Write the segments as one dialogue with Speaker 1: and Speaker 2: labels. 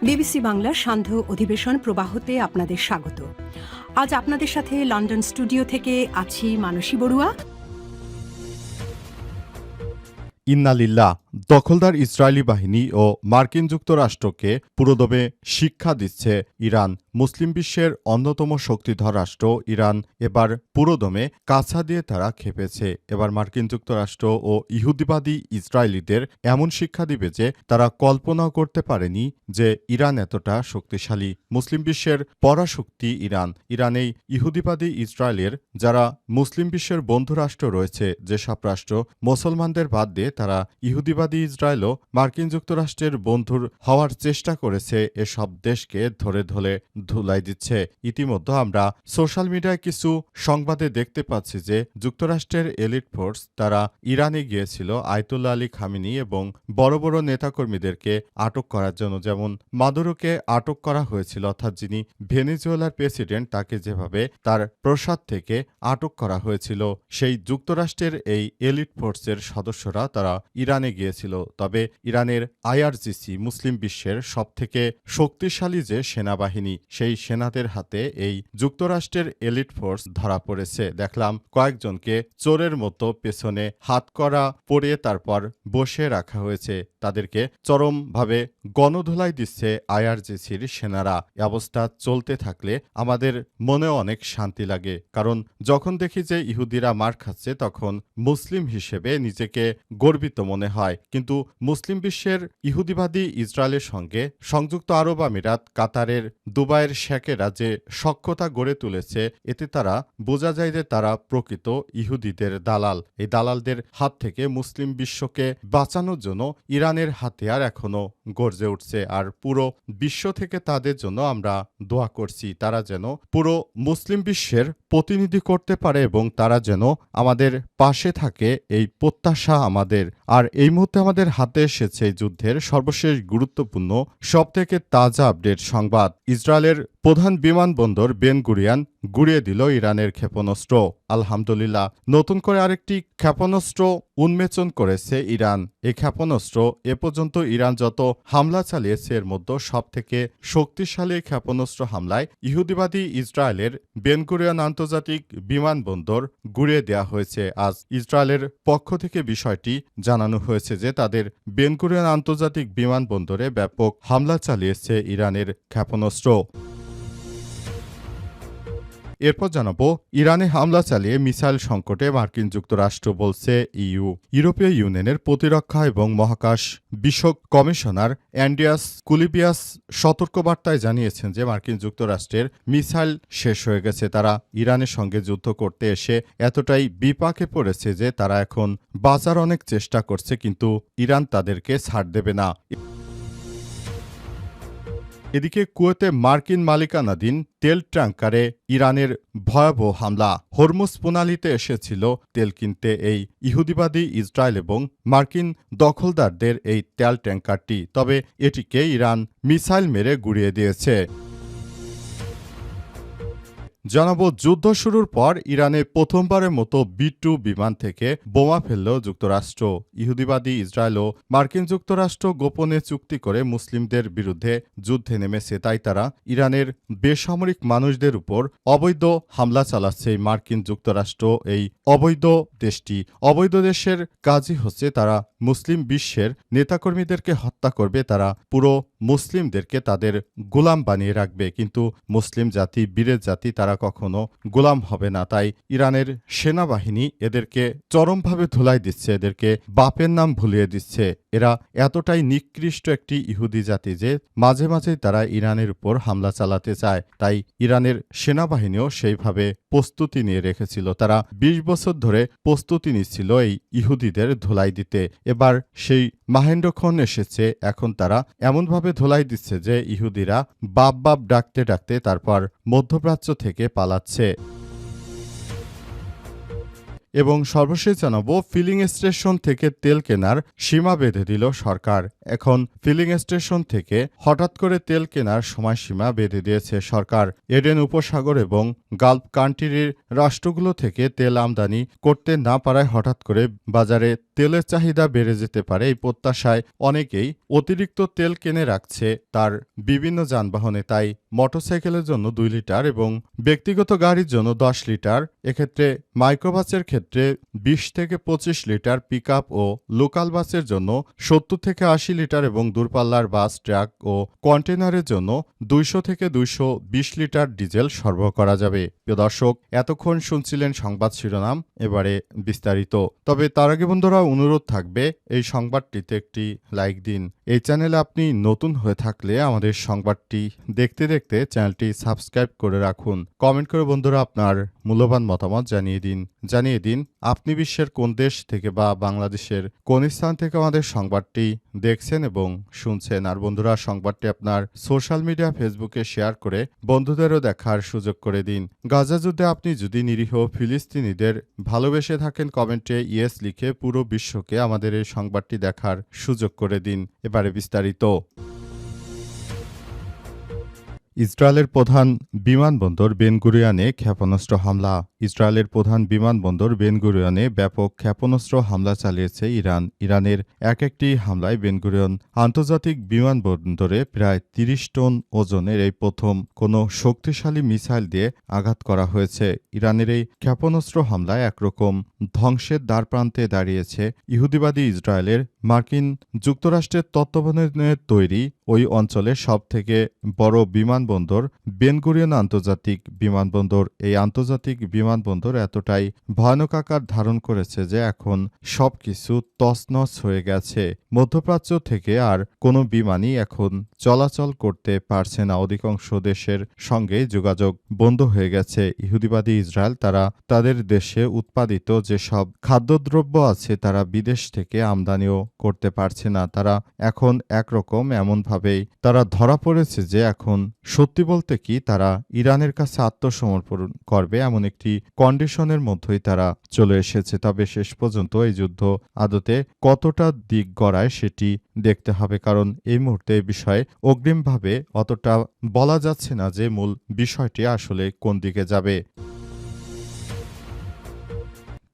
Speaker 1: BBC বাংলার সান্ধ্য অধিবেশন প্রবাহতে আপনাদের স্বাগত। আজ আপনাদের সাথে লন্ডন স্টুডিও থেকে আছি মানসী বড়ুয়া।
Speaker 2: ইন্না লিল্লাহ। দখলদার ইসরায়েলি বাহিনী ও মার্কিন যুক্তরাষ্ট্রকে পুরোদমে শিক্ষা দিচ্ছে ইরান। মুসলিম বিশ্বের অন্যতম শক্তিধর রাষ্ট্র ইরান এবার পুরোদমে কাছা দিয়ে তারা খেপেছে। এবার মার্কিন যুক্তরাষ্ট্র ও ইহুদিবাদী ইসরায়েলিদের এমন শিক্ষা দিবে যে তারা কল্পনাও করতে পারেনি যে ইরান এতটা শক্তিশালী। মুসলিম বিশ্বের পরাশক্তি ইরান। ইরানেই ইহুদিবাদী ইসরায়েলের যারা মুসলিম বিশ্বের বন্ধুরাষ্ট্র রয়েছে, যেসব রাষ্ট্র মুসলমানদের বাদ দিয়ে তারা ইহুদিবাদী ইসরায়েলও মার্কিন যুক্তরাষ্ট্রের বন্ধুর হওয়ার চেষ্টা করেছে, এসব দেশকে ধরে ধরে ধুলাই দিচ্ছে। ইতিমধ্যে আমরা সোশ্যাল মিডিয়ায় কিছু সংবাদে দেখতে পাচ্ছি যে যুক্তরাষ্ট্রের এলিট ফোর্স তারা ইরানে গিয়েছিল আয়তুল্লাহ আলী খামেনি এবং বড় বড় নেতাকর্মীদেরকে আটক করার জন্য। যেমন মাদুরোকে আটক করা হয়েছিল, অর্থাৎ যিনি ভেনেজুয়েলার প্রেসিডেন্ট, তাকে যেভাবে তার প্রসাদ থেকে আটক করা হয়েছিল, সেই যুক্তরাষ্ট্রের এই এলিট ফোর্সের সদস্যরা তারা ইরানে গিয়েছিল। তবে ইরানের আইআরজিসি মুসলিম বিশ্বের সবথেকে শক্তিশালী যে সেনাবাহিনী, সেই সেনাদের হাতে এই যুক্তরাষ্ট্রের এলিট ফোর্স ধরা পড়েছে। দেখলাম কয়েকজনকে চোরের মতো পেছনে হাতকড়া পরিয়ে তারপর বসে রাখা হয়েছে। তাদেরকে চরমভাবে গণধোলাই দিচ্ছে আইআরজিসির সেনারা। এ অবস্থা চলতে থাকলে আমাদের মনেও অনেক শান্তি লাগে, কারণ যখন দেখি যে ইহুদিরা মার খাচ্ছে তখন মুসলিম হিসেবে নিজেকে গর্বিত মনে হয়। কিন্তু মুসলিম বিশ্বের ইহুদিবাদী ইসরায়েলের সঙ্গে সংযুক্ত আরব আমিরাত, কাতারের, দুবাইয়ের শেখেরা যে সখ্যতা গড়ে তুলেছে, এতে তারা বোঝা যায় যে তারা প্রকৃত ইহুদিদের দালাল। এই দালালদের হাত থেকে মুসলিম বিশ্বকে বাঁচানোর জন্য ইরানের হাতিয়ার এখনো গর্জে উঠছে। আর পুরো বিশ্ব থেকে তাদের জন্য আমরা দোয়া করছি, তারা যেন পুরো মুসলিম বিশ্বের প্রতিনিধি করতে পারে এবং তারা যেন আমাদের পাশে থাকে, এই প্রত্যাশা আমাদের। আর এই মুহূর্তে আমাদের হাতে এসেছে যুদ্ধের সর্বশেষ গুরুত্বপূর্ণ সবথেকে তাজা আপডেট সংবাদ। ইসরায়েলের প্রধান বিমানবন্দর বেন গুরিয়ান গুড়িয়ে দিল ইরানের ক্ষেপণাস্ত্র। আলহামদুলিল্লাহ, নতুন করে আরেকটি ক্ষেপণাস্ত্র উন্মোচন করেছে ইরান। এই ক্ষেপণাস্ত্র এ পর্যন্ত ইরান যত হামলা চালিয়েছে এর মধ্যে সবথেকে শক্তিশালী ক্ষেপণাস্ত্র হামলায় ইহুদিবাদী ইসরায়েলের বেন গুরিয়ান আন্তর্জাতিক বিমানবন্দর গুড়িয়ে দেওয়া হয়েছে। আজ ইসরায়েলের পক্ষ থেকে বিষয়টি জানানো হয়েছে যে তাদের বেন গুরিয়ান আন্তর্জাতিক বিমানবন্দরে ব্যাপক হামলা চালিয়েছে ইরানের ক্ষেপণাস্ত্র। এরপর জানাবো, ইরানে হামলা চালিয়ে মিসাইল সংকটে মার্কিন যুক্তরাষ্ট্র, বলছে ইউরোপীয় ইউনিয়নের প্রতিরক্ষা এবং মহাকাশ বিষয়ক কমিশনার অ্যান্ড্রিয়াস কুলিবিয়াস সতর্কবার্তায় জানিয়েছেন যে মার্কিন যুক্তরাষ্ট্রের মিসাইল শেষ হয়ে গেছে। তারা ইরানের সঙ্গে যুদ্ধ করতে এসে এতটাই বিপাকে পড়েছে যে তারা এখন বাঁচার অনেক চেষ্টা করছে, কিন্তু ইরান তাদেরকে ছাড় দেবে না। এদিকে কুয়েতে মার্কিন মালিকানাধীন তেল ট্যাঙ্কারে ইরানের ভয়াবহ হামলা। হরমুজ প্রণালীতে এসেছিল তেল কিনতে এই ইহুদিবাদী ইসরায়েল এবং মার্কিন দখলদারদের এই তেল ট্যাঙ্কারটি, তবে এটিকে ইরান মিসাইল মেরে গুড়িয়ে দিয়েছে। জানাবো, যুদ্ধ শুরুর পর ইরানে প্রথমবারের মতো B-2 বিমান থেকে বোমা ফেলল যুক্তরাষ্ট্র। ইহুদিবাদী ইসরায়েল ও মার্কিন যুক্তরাষ্ট্র গোপনে চুক্তি করে মুসলিমদের বিরুদ্ধে যুদ্ধে নেমেছে, তাই তারা ইরানের বেসামরিক মানুষদের উপর অবৈধ হামলা চালাচ্ছে। মার্কিন যুক্তরাষ্ট্র এই অবৈধ দেশটি, অবৈধ দেশের কাজই হচ্ছে তারা মুসলিম বিশ্বের নেতাকর্মীদেরকে হত্যা করবে, তারা পুরো মুসলিমদেরকে তাদের গোলাম বানিয়ে রাখবে। কিন্তু মুসলিম জাতি বীরের জাতি, তারা কখনো গোলাম হবে না। তাই ইরানের সেনাবাহিনী এদেরকে চরমভাবে ধুলাই দিচ্ছে, এদেরকে বাপের নাম ভুলিয়ে দিচ্ছে। এরা এতটাই নিকৃষ্ট একটি ইহুদি জাতি যে মাঝে মাঝেই তারা ইরানের উপর হামলা চালাতে চায়। তাই ইরানের সেনাবাহিনীও সেইভাবে প্রস্তুতি নিয়ে রেখেছিল। তারা ২০ বছর ধরে প্রস্তুতি নিচ্ছিল এই ইহুদিদের ধুলাই দিতে। এবার সেই মাহেন্দ্রক্ষণ এসেছে, এখন তারা এমনভাবে ধুলাই দিচ্ছে যে ইহুদিরা বাপ বাপ ডাকতে ডাকতে তারপর মধ্যপ্রাচ্য থেকে পালাচ্ছে। এবং সর্বশেষ জানাবো, ফিলিং স্টেশন থেকে তেল কেনার সীমা বেঁধে দিল সরকার। এখন ফিলিং স্টেশন থেকে হঠাৎ করে তেল কেনার সময়সীমা বেঁধে দিয়েছে সরকার। এডেন উপসাগর এবং গালফ কান্ট্রির রাষ্ট্রগুলো থেকে তেল আমদানি করতে না পারায় হঠাৎ করে বাজারে তেলের চাহিদা বেড়ে যেতে পারে এই প্রত্যাশায় অনেকেই অতিরিক্ত তেল কিনে রাখছে তার বিভিন্ন যানবাহনে। তাই মোটরসাইকেলের জন্য 2 লিটার এবং ব্যক্তিগত গাড়ির জন্য 10 লিটার, এক্ষেত্রে মাইক্রোবাসের ক্ষেত্রে 20 থেকে 25 লিটার, পিকআপ ও লোকাল বাসের জন্য 70 থেকে 80 লিটার এবং দূরপাল্লার বাস, ট্রাক ও কন্টেনারের জন্য 200 থেকে 220 লিটার ডিজেল সরবরাহ করা যাবে। প্রিয় দর্শক, এতক্ষণ শুনছিলেন সংবাদ শিরোনাম, এবারে বিস্তারিত। তবে তার আগে বন্ধুরা অনুরোধ থাকবে এই সংবাদটিতে একটি লাইক দিন। এই চ্যানেলে আপনি নতুন হয়ে থাকলে আমাদের সংবাদটি দেখতে দেখতে চ্যানেলটি সাবস্ক্রাইব করে রাখুন। কমেন্ট করে বন্ধুরা আপনার মূল্যবান মতামত জানিয়ে দিন আপনি বিশ্বের কোন দেশ থেকে বা বাংলাদেশের কোন স্থান থেকে আমাদের সংবাদটি দেখছেন এবং শুনছেন। আর বন্ধুরা, সংবাদটি আপনার সোশ্যাল মিডিয়া ফেসবুকে শেয়ার করে বন্ধুদেরও দেখার সুযোগ করে দিন। গাজা যুদ্ধে আপনি যদি নিরীহ ফিলিস্তিনিদের ভালোবেসে থাকেন, কমেন্টে ইয়েস লিখে পুরো বিশ্বকে আমাদের এই সংবাদটি দেখার সুযোগ করে দিন। এবারে বিস্তারিত। ইসরায়েলের প্রধান বিমানবন্দর বেন গুরিয়নে ক্ষেপণাস্ত্র হামলা। ইসরায়েলের প্রধান বিমানবন্দর বেন গুরিয়নে ব্যাপক ক্ষেপণাস্ত্র হামলা চালিয়েছে ইরান। ইরানের একটি হামলায় বেন গুরিয়ন আন্তর্জাতিক বিমানবন্দরে প্রায় 30 টন ওজনের এই প্রথম কোনো শক্তিশালী মিসাইল দিয়ে আঘাত করা হয়েছে। ইরানের এই ক্ষেপণাস্ত্র হামলায় একরকম ধ্বংসের দ্বারপ্রান্তে দাঁড়িয়েছে ইহুদিবাদী ইসরায়েলের মার্কিন যুক্তরাষ্ট্রের তত্ত্বাবধানে তৈরি ওই অঞ্চলের সবথেকে বড় বিমানবন্দর বেন গুরিয়ন আন্তর্জাতিক বিমানবন্দর। এই আন্তর্জাতিক বিমানবন্দর এতটাই ভয়ানক আকার ধারণ করেছে যে এখন সবকিছু তছনছ হয়ে গেছে। মধ্যপ্রাচ্য থেকে আর কোনো বিমানই এখন চলাচল করতে পারছে না। অধিকাংশ দেশের সঙ্গে যোগাযোগ বন্ধ হয়ে গেছে। ইহুদিবাদী ইসরায়েল তারা তাদের দেশে উৎপাদিত যেসব খাদ্যদ্রব্য আছে তারা বিদেশ থেকে আমদানিও করতে পারছে না। তারা এখন একরকম এমনভাবেই তারা ধরা পড়েছে যে এখন সত্যি বলতে কি তারা ইরানের কাছে আত্মসমর্পণ করবে এমন একটি কন্ডিশনের মধ্যেই তারা চলে এসেছে। তবে শেষ পর্যন্ত এই যুদ্ধ আদতে কতটা দিক গড়ায় সেটি দেখতে হবে, কারণ এই মুহূর্তে এই বিষয়ে অগ্রিমভাবে অতটা বলা যাচ্ছে না যে মূল বিষয়টি আসলে কোন দিকে যাবে।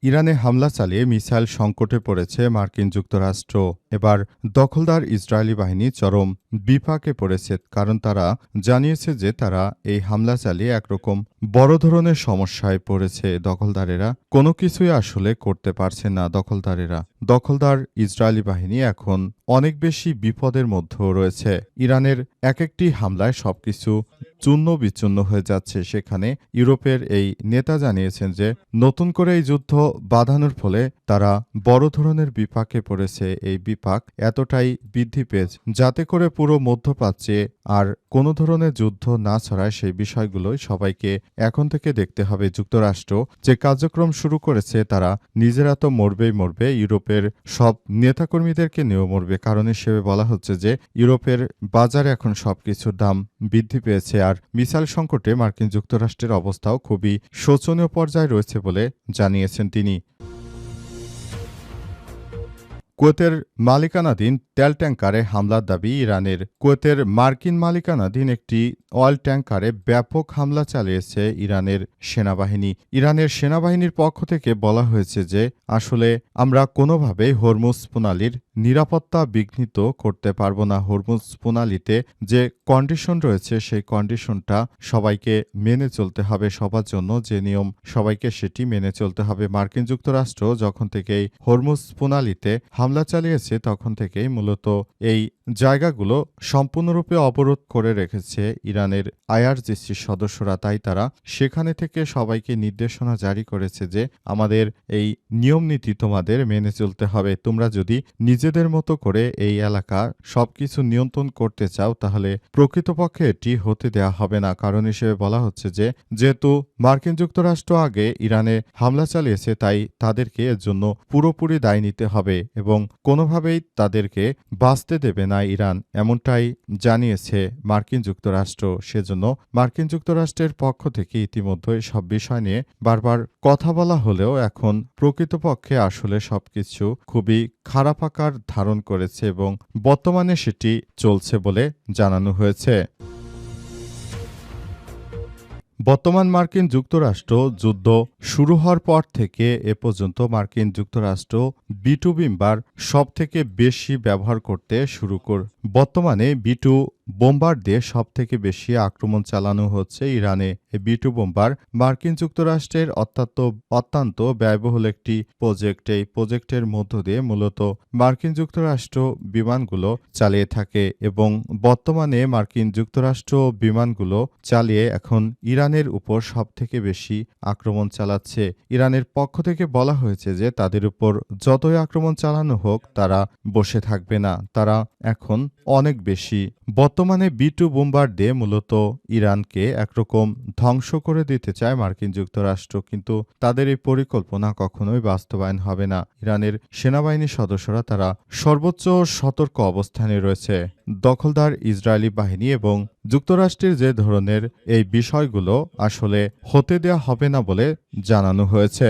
Speaker 2: ইরানে হামলা চালিয়ে মিসাইল সংকটে পড়েছে মার্কিন যুক্তরাষ্ট্র। এবার দখলদার ইসরায়েলি বাহিনী চরম বিপাকে পড়েছে, কারণ তারা জানিয়েছে যে তারা এই হামলা চালিয়ে একরকম বড় ধরনের সমস্যায় পড়েছে। দখলদারেরা কোনো কিছুই আসলে করতে পারছে না। দখলদার ইসরায়েলি বাহিনী এখন অনেক বেশি বিপদের মধ্যেও রয়েছে। ইরানের একটি হামলায় সবকিছু চূর্ণ বিচূর্ণ হয়ে যাচ্ছে। সেখানে ইউরোপের এই নেতা জানিয়েছেন যে নতুন করে এই যুদ্ধ বাঁধানোর ফলে তারা বড় ধরনের বিপাকে পড়েছে। এই বিপাক এতটাই বৃদ্ধি পেয়েছে যাতে করে পুরো মধ্যপ্রাচ্যে আর কোনো ধরনের যুদ্ধ না ছড়ায় সেই বিষয়গুলোই সবাইকে এখন থেকে দেখতে হবে। যুক্তরাষ্ট্র যে কার্যক্রম শুরু করেছে তারা নিজেরা তো মরবে, ইউরোপের সব নেতাকর্মীদেরকে নিয়েও মরবে। কারণ হিসেবে বলা হচ্ছে যে ইউরোপের বাজারে এখন সবকিছুর দাম বৃদ্ধি পেয়েছে। আর মিসাইল সংকটে মার্কিন যুক্তরাষ্ট্রের অবস্থাও খুবই শোচনীয় পর্যায়ে রয়েছে বলে জানিয়েছেন তিনি। কুয়েতের মালিকানাধীন তেল ট্যাঙ্কারে হামলার দাবি ইরানের। কুয়েতের মার্কিন মালিকানাধীন একটি অয়েল ট্যাঙ্কারে ব্যাপক হামলা চালিয়েছে ইরানের সেনাবাহিনী। ইরানের সেনাবাহিনীর পক্ষ থেকে বলা হয়েছে যে আসলে আমরা কোনোভাবেই হরমুজ প্রণালীর নিরাপত্তা বিঘ্নিত করতে পারবো না। হরমুজ প্রণালীতে যে কন্ডিশন রয়েছে সেই কন্ডিশনটা সবাইকে মেনে চলতে হবে। সবার জন্য যে নিয়ম সবাইকে সেটি মেনে চলতে হবে। মার্কিন যুক্তরাষ্ট্র যখন থেকেই হরমুজ প্রণালীতে হামলা চালিয়েছে তখন থেকেই মূলত এই জায়গাগুলো সম্পূর্ণরূপে অবরোধ করে রেখেছে ইরানের আইআরজিসির সদস্যরা। তাই তারা সেখানে থেকে সবাইকে নির্দেশনা জারি করেছে যে আমাদের এই নিয়ম নীতি তোমাদের মেনে চলতে হবে। তোমরা যদি নিজেদের মতো করে এই এলাকা সবকিছু নিয়ন্ত্রণ করতে চাও, তাহলে প্রকৃতপক্ষে এটি হতে দেওয়া হবে না। কারণ হিসেবে বলা হচ্ছে যে যেহেতু মার্কিন যুক্তরাষ্ট্র আগে ইরানে হামলা চালিয়েছে, তাই তাদেরকে এর জন্য পুরোপুরি দায় নিতে হবে এবং কোনোভাবেই তাদেরকে বাঁচতে দেবে না ইরান, এমনটাই জানিয়েছে মার্কিন যুক্তরাষ্ট্র। সেজন্য মার্কিন যুক্তরাষ্ট্রের পক্ষ থেকে ইতিমধ্যে সব বিষয় নিয়ে বারবার কথা বলা হলেও এখন প্রকৃতপক্ষে আসলে সবকিছু খুবই খারাপ আকার ধারণ করেছে এবং বর্তমানে সেটি চলছে বলে জানানো হয়েছে। বর্তমান মার্কিন যুক্তরাষ্ট্র যুদ্ধ শুরু হওয়ার পর থেকে এ পর্যন্ত মার্কিন যুক্তরাষ্ট্র B2 বোম্বার সবথেকে বেশি ব্যবহার করতে শুরু করে। বর্তমানে B2 বোম্বার দিয়ে সবথেকে বেশি আক্রমণ চালানো হচ্ছে ইরানে। এই B2 বোম্বার মার্কিন যুক্তরাষ্ট্রের অত্যন্ত ব্যয়বহুল একটি প্রজেক্ট। এই প্রজেক্টের মধ্য দিয়ে মূলত মার্কিন যুক্তরাষ্ট্র বিমানগুলো চালিয়ে থাকে এবং বর্তমানে মার্কিন যুক্তরাষ্ট্র বিমানগুলো চালিয়ে এখন ইরানের উপর সবথেকে বেশি আক্রমণ চালাচ্ছে। ইরানের পক্ষ থেকে বলা হয়েছে যে তাদের উপর যতই আক্রমণ চালানো হোক তারা বসে থাকবে না, তারা এখন অনেক বেশি। বর্তমানে B2 বোম্বার দিয়ে মূলত ইরানকে একরকম ধ্বংস করে দিতে চায় মার্কিন যুক্তরাষ্ট্র, কিন্তু তাদের এই পরিকল্পনা কখনোই বাস্তবায়ন হবে না। ইরানের সেনাবাহিনীর সদস্যরা তারা সর্বোচ্চ সতর্ক অবস্থানে রয়েছে। দখলদার ইসরায়েলি বাহিনী এবং যুক্তরাষ্ট্রের যে ধরনের এই বিষয়গুলো আসলে হতে দেওয়া হবে না বলে জানানো হয়েছে।